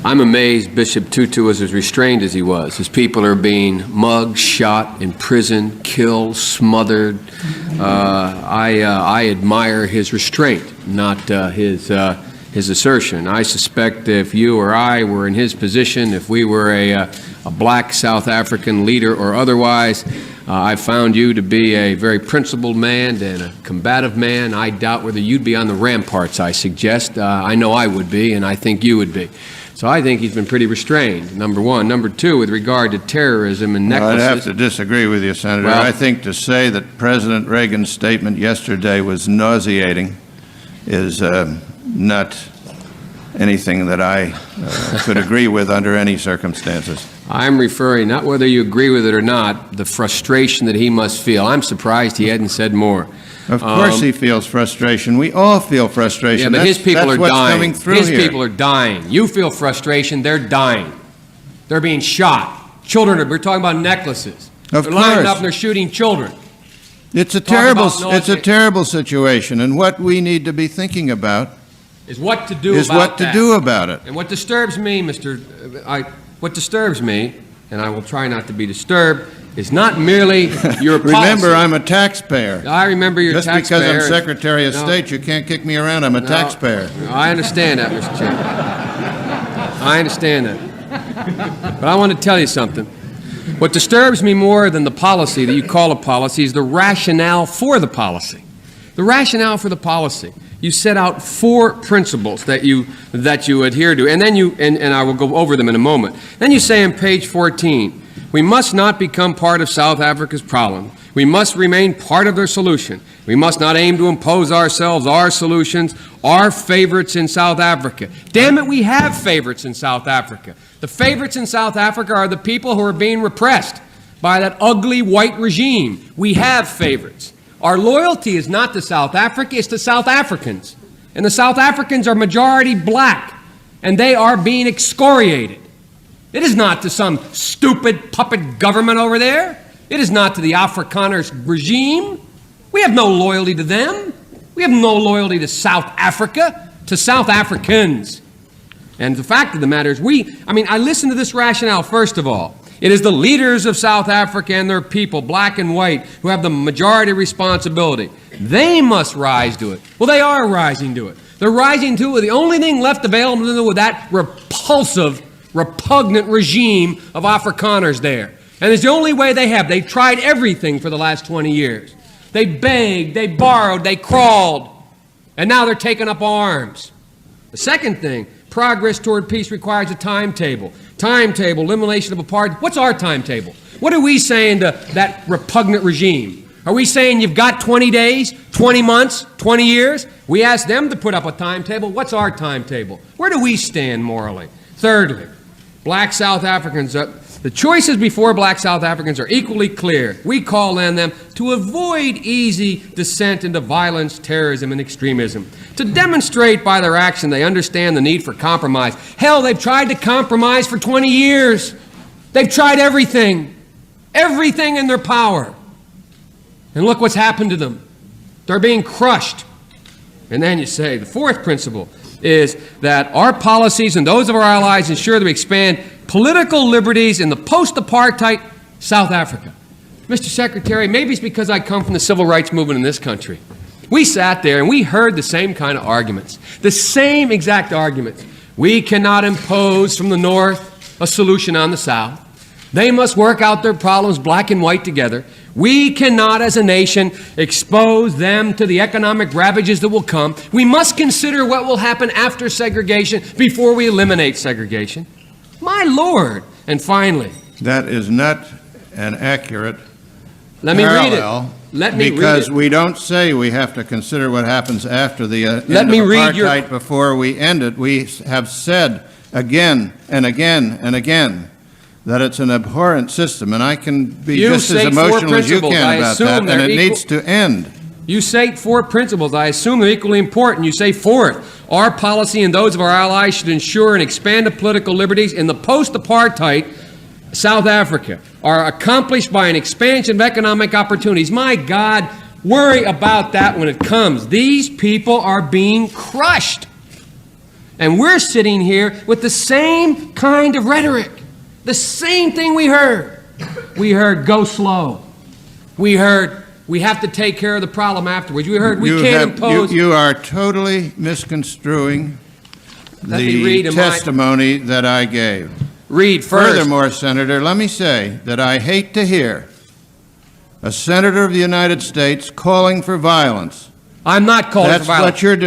I'm amazed Bishop Tutu was as restrained as he was. His people are being mugged, shot, imprisoned, killed, smothered. I admire his restraint, not his assertion. I suspect if you or I were in his position, if we were a black South African leader or otherwise, I found you to be a very principled man and a combative man. I doubt whether you'd be on the ramparts, I suggest. I know I would be, and I think you would be. So I think he's been pretty restrained, number one. Number two, with regard to terrorism and necklaces. I'd have to disagree with you, Senator. Well, I think to say that President Reagan's statement yesterday was nauseating is not anything that I could agree with under any circumstances. I'm referring, not whether you agree with it or not, the frustration that he must feel. I'm surprised he hadn't said more. Of course he feels frustration. We all feel frustration. Yeah, but his people are what's dying. Coming through his here. people are dying. You feel frustration. They're dying. They're being shot. Children, we're talking about necklaces. Of they're lining course. up and they're shooting children. It's a terrible situation, and what we need to be thinking about is what to do about it. And what disturbs me, what disturbs me, and I will try not to be disturbed, is not merely your policy. Remember, I'm a taxpayer. I remember you're a taxpayer. Just because I'm Secretary of State, you can't kick me around. I'm a taxpayer. I understand that, Mr. Chairman. I understand that. But I want to tell you something. What disturbs me more than the policy that you call a policy is the rationale for the policy. The rationale for the policy. You set out 4 principles that you adhere to, and then and I will go over them in a moment. Then you say on page 14, we must not become part of South Africa's problem. We must remain part of their solution. We must not aim to impose ourselves, our solutions, our favorites in South Africa. Damn it, we have favorites in South Africa. The favorites in South Africa are the people who are being repressed by that ugly white regime. We have favorites. Our loyalty is not to South Africa, it's to South Africans. And the South Africans are majority black, and they are being excoriated. It is not to some stupid puppet government over there. It is not to the Afrikaners regime. We have no loyalty to them. We have no loyalty to South Africa, to South Africans. And the fact of the matter is I listen to this rationale, first of all. It is the leaders of South Africa and their people, black and white, who have the majority responsibility. They must rise to it. Well, they are rising to it. They're rising to it. The only thing left available to them with that repulsive, repugnant regime of Afrikaners there. And it's the only way they have. They've tried everything for the last 20 years. They begged, they borrowed, they crawled, and now they're taking up arms. The second thing, progress toward peace requires a timetable. Timetable, elimination of apartheid. What's our timetable? What are we saying to that repugnant regime? Are we saying you've got 20 days, 20 months, 20 years? We ask them to put up a timetable. What's our timetable? Where do we stand morally? Thirdly, black South Africans, the choices before black South Africans are equally clear. We call on them to avoid easy descent into violence, terrorism, and extremism. To demonstrate by their action they understand the need for compromise. Hell, they've tried to compromise for 20 years. They've tried everything in their power. And look what's happened to them. They're being crushed. And then you say, the fourth principle is that our policies and those of our allies ensure that we expand political liberties in the post-apartheid South Africa. Mr. Secretary, maybe it's because I come from the civil rights movement in this country. We sat there and we heard the same kind of arguments, the same exact arguments. We cannot impose from the North a solution on the South. They must work out their problems, black and white, together. We cannot, as a nation, expose them to the economic ravages that will come. We must consider what will happen after segregation before we eliminate segregation. My Lord. And finally, that is not an accurate let me read it. Because we don't say we have to consider what happens after the end of apartheid before we end it. We have said again and again and again that it's an abhorrent system, and I can be just as emotional as you can about that, and it needs to end. You state 4 principles. I assume they're equally important. You say fourth, our policy and those of our allies should ensure and expand the political liberties in the post-apartheid South Africa are accomplished by an expansion of economic opportunities. My God, worry about that when it comes. These people are being crushed. And we're sitting here with the same kind of rhetoric. The same thing we heard. We heard, go slow. We heard, we have to take care of the problem afterwards. We heard, we can't impose. You are totally misconstruing Let me read the in my- testimony that I gave. Read first. Furthermore, Senator, let me say that I hate to hear a senator of the United States calling for violence. I'm not calling for That's violence. what you're doing.